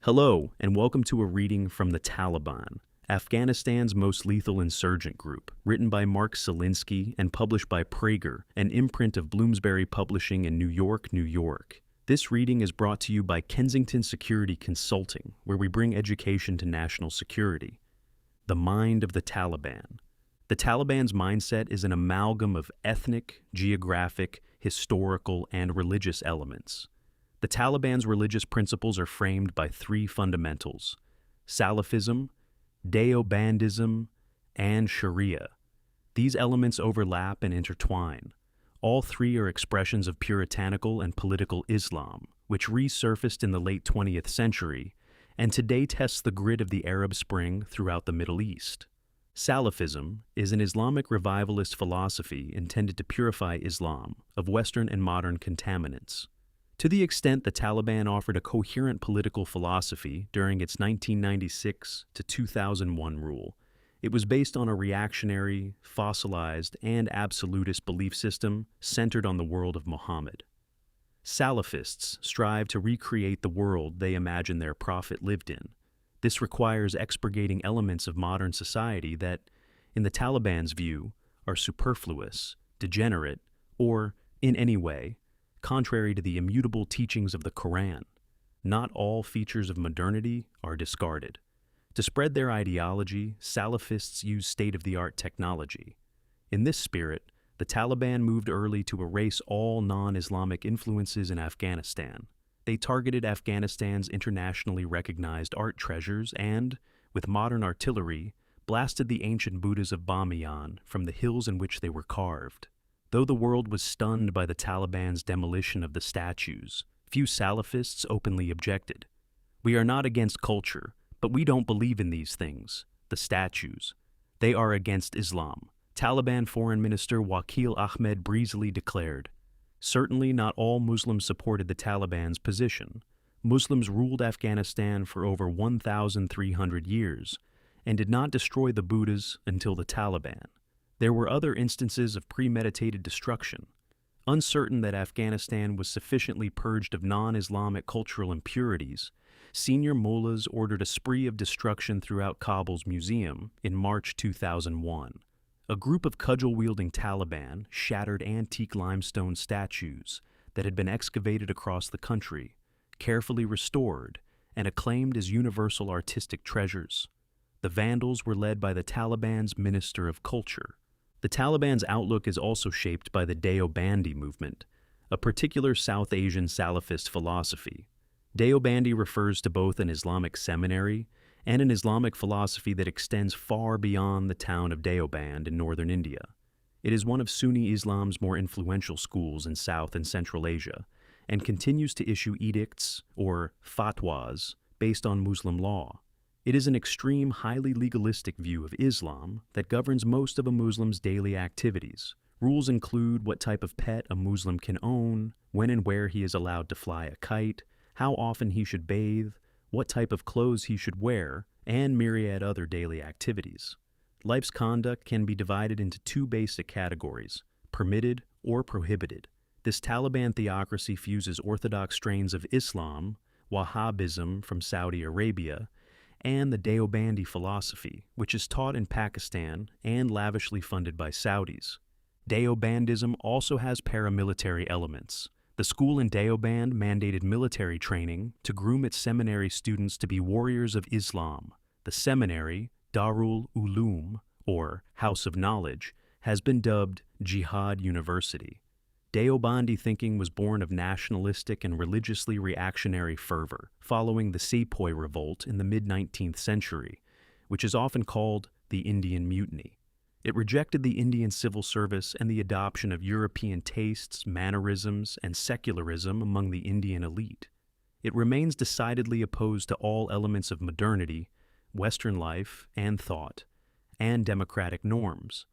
Hello, and welcome to a reading from the Taliban, Afghanistan's most lethal insurgent group, written by Mark Silinsky and published by Praeger, an imprint of Bloomsbury Publishing in New York, New York. This reading is brought to you by Kensington Security Consulting, where we bring education to national security. The Mind of the Taliban. The Taliban's mindset is an amalgam of ethnic, geographic, historical, and religious elements. The Taliban's religious principles are framed by three fundamentals: Salafism, Deobandism, and Sharia. These elements overlap and intertwine. All three are expressions of puritanical and political Islam, which resurfaced in the late 20th century and today tests the grit of the Arab Spring throughout the Middle East. Salafism is an Islamic revivalist philosophy intended to purify Islam of Western and modern contaminants. To the extent the Taliban offered a coherent political philosophy during its 1996 to 2001 rule, it was based on a reactionary, fossilized, and absolutist belief system centered on the world of Muhammad. Salafists strive to recreate the world they imagine their prophet lived in. This requires expurgating elements of modern society that, in the Taliban's view, are superfluous, degenerate, or, in any way, contrary to the immutable teachings of the Quran. Not all features of modernity are discarded. To spread their ideology, Salafists use state-of-the-art technology. In this spirit, the Taliban moved early to erase all non-Islamic influences in Afghanistan. They targeted Afghanistan's internationally recognized art treasures and, with modern artillery, blasted the ancient Buddhas of Bamiyan from the hills in which they were carved. Though the world was stunned by the Taliban's demolition of the statues, few Salafists openly objected. "We are not against culture, but we don't believe in these things, the statues. They are against Islam," Taliban Foreign Minister Waqil Ahmed breezily declared. Certainly not all Muslims supported the Taliban's position. Muslims ruled Afghanistan for over 1,300 years and did not destroy the Buddhas until the Taliban. There were other instances of premeditated destruction. Uncertain that Afghanistan was sufficiently purged of non-Islamic cultural impurities, senior mullahs ordered a spree of destruction throughout Kabul's museum in March 2001. A group of cudgel-wielding Taliban shattered antique limestone statues that had been excavated across the country, carefully restored, and acclaimed as universal artistic treasures. The vandals were led by the Taliban's Minister of Culture. The Taliban's outlook is also shaped by the Deobandi movement, a particular South Asian Salafist philosophy. Deobandi refers to both an Islamic seminary and an Islamic philosophy that extends far beyond the town of Deoband in northern India. It is one of Sunni Islam's more influential schools in South and Central Asia, and continues to issue edicts, or fatwas, based on Muslim law. It is an extreme, highly legalistic view of Islam that governs most of a Muslim's daily activities. Rules include what type of pet a Muslim can own, when and where he is allowed to fly a kite, how often he should bathe, what type of clothes he should wear, and myriad other daily activities. Life's conduct can be divided into two basic categories: permitted or prohibited. This Taliban theocracy fuses orthodox strains of Islam, Wahhabism from Saudi Arabia, and the Deobandi philosophy, which is taught in Pakistan and lavishly funded by Saudis. Deobandism also has paramilitary elements. The school in Deoband mandated military training to groom its seminary students to be warriors of Islam. The seminary, Darul Uloom, or House of Knowledge, has been dubbed Jihad University. Deobandi thinking was born of nationalistic and religiously reactionary fervor following the Sepoy Revolt in the mid-19th century, which is often called the Indian Mutiny. It rejected the Indian civil service and the adoption of European tastes, mannerisms, and secularism among the Indian elite. It remains decidedly opposed to all elements of modernity, Western life and thought, and democratic norms.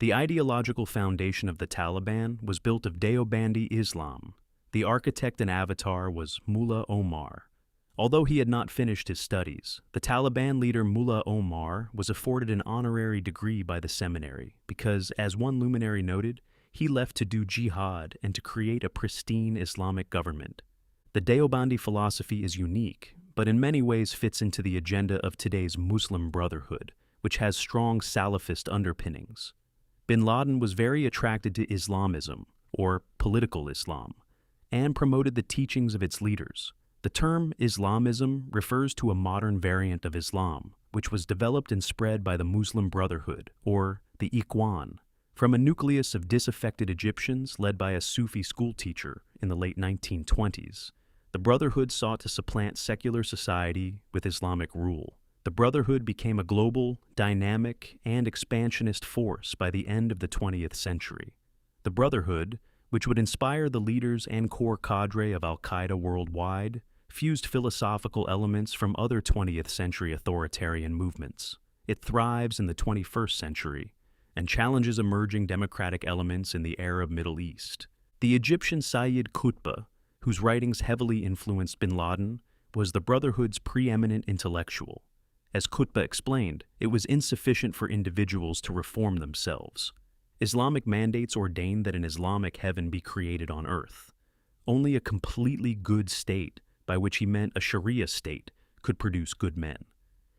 The ideological foundation of the Taliban was built of Deobandi Islam. The architect and avatar was Mullah Omar. Although he had not finished his studies, the Taliban leader Mullah Omar was afforded an honorary degree by the seminary because, as one luminary noted, he left to do jihad and to create a pristine Islamic government. The Deobandi philosophy is unique but in many ways fits into the agenda of today's Muslim Brotherhood, which has strong Salafist underpinnings. Bin Laden was very attracted to Islamism, or political Islam, and promoted the teachings of its leaders. The term Islamism refers to a modern variant of Islam, which was developed and spread by the Muslim Brotherhood, or the Ikhwan, from a nucleus of disaffected Egyptians led by a Sufi schoolteacher in the late 1920s. The Brotherhood sought to supplant secular society with Islamic rule. The Brotherhood became a global, dynamic, and expansionist force by the end of the 20th century. The Brotherhood, which would inspire the leaders and core cadre of al-Qaeda worldwide, fused philosophical elements from other 20th century authoritarian movements. It thrives in the 21st century and challenges emerging democratic elements in the Arab Middle East. The Egyptian Sayyid Qutb, whose writings heavily influenced bin Laden, was the Brotherhood's preeminent intellectual. As Qutb explained, it was insufficient for individuals to reform themselves. Islamic mandates ordained that an Islamic heaven be created on earth. Only a completely good state, by which he meant a Sharia state, could produce good men.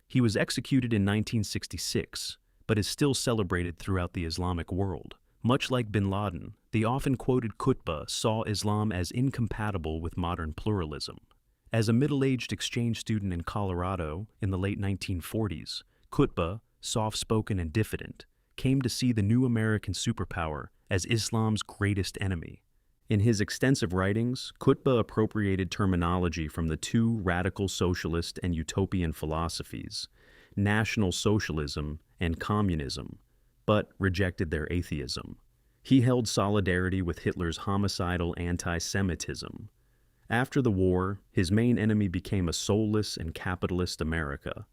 He was executed in 1966, but is still celebrated throughout the Islamic world. Much like bin Laden, the often-quoted Qutb saw Islam as incompatible with modern pluralism. As a middle-aged exchange student in Colorado in the late 1940s, Qutb, soft-spoken and diffident, came to see the new American superpower as Islam's greatest enemy. In his extensive writings, Qutb appropriated terminology from the two radical socialist and utopian philosophies, National Socialism and Communism, but rejected their atheism. He held solidarity with Hitler's homicidal anti-Semitism. After the war, his main enemy became a soulless and capitalist America.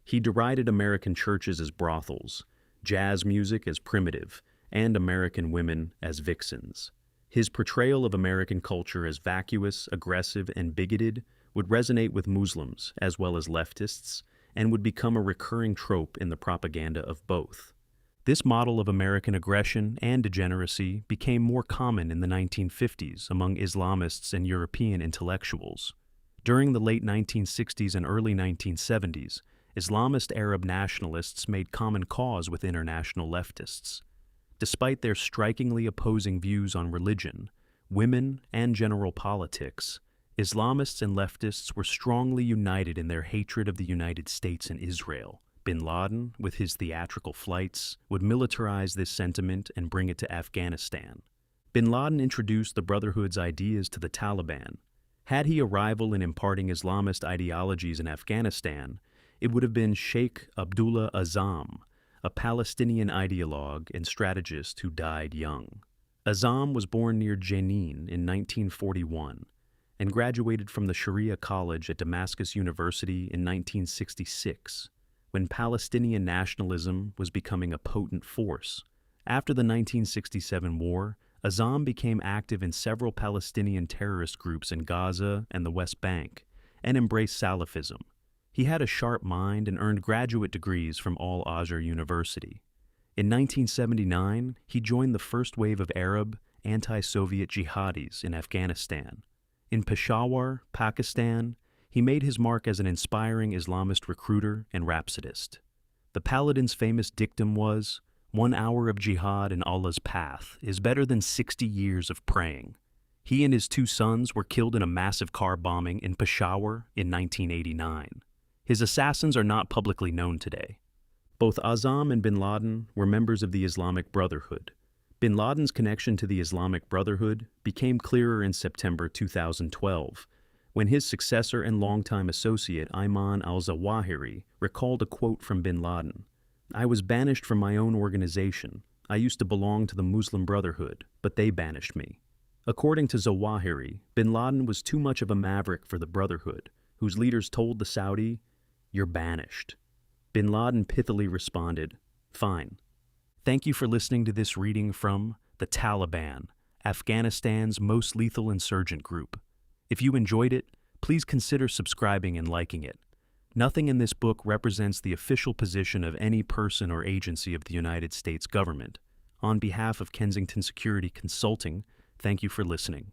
He derided American churches as brothels, jazz music as primitive, and American women as vixens. His portrayal of American culture as vacuous, aggressive, and bigoted would resonate with Muslims as well as leftists, and would become a recurring trope in the propaganda of both. This model of American aggression and degeneracy became more common in the 1950s among Islamists and European intellectuals. During the late 1960s and early 1970s, Islamist Arab nationalists made common cause with international leftists. Despite their strikingly opposing views on religion, women, and general politics, Islamists and leftists were strongly united in their hatred of the United States and Israel. Bin Laden, with his theatrical flights, would militarize this sentiment and bring it to Afghanistan. Bin Laden introduced the Brotherhood's ideas to the Taliban. Had he a rival in imparting Islamist ideologies in Afghanistan, it would have been Sheikh Abdullah Azzam, a Palestinian ideologue and strategist who died young. Azzam was born near Jenin in 1941 and graduated from the Sharia College at Damascus University in 1966, when Palestinian nationalism was becoming a potent force. After the 1967 war, Azzam became active in several Palestinian terrorist groups in Gaza and the West Bank, and embraced Salafism. He had a sharp mind and earned graduate degrees from Al-Azhar University. In 1979, he joined the first wave of Arab, anti-Soviet jihadis in Afghanistan. In Peshawar, Pakistan, he made his mark as an inspiring Islamist recruiter and rhapsodist. The Paladin's famous dictum was, "1 hour of jihad in Allah's path is better than 60 years of praying." He and his 2 sons were killed in a massive car bombing in Peshawar in 1989. His assassins are not publicly known today. Both Azzam and bin Laden were members of the Islamic Brotherhood. Bin Laden's connection to the Islamic Brotherhood became clearer in September 2012, when his successor and longtime associate Ayman al-Zawahiri recalled a quote from bin Laden. "I was banished from my own organization. I used to belong to the Muslim Brotherhood, but they banished me." According to Zawahiri, bin Laden was too much of a maverick for the Brotherhood, whose leaders told the Saudi, "You're banished." Bin Laden pithily responded, "Fine." Thank you for listening to this reading from The Taliban, Afghanistan's most lethal insurgent group. If you enjoyed it, please consider subscribing and liking it. Nothing in this book represents the official position of any person or agency of the United States government. On behalf of Kensington Security Consulting, thank you for listening.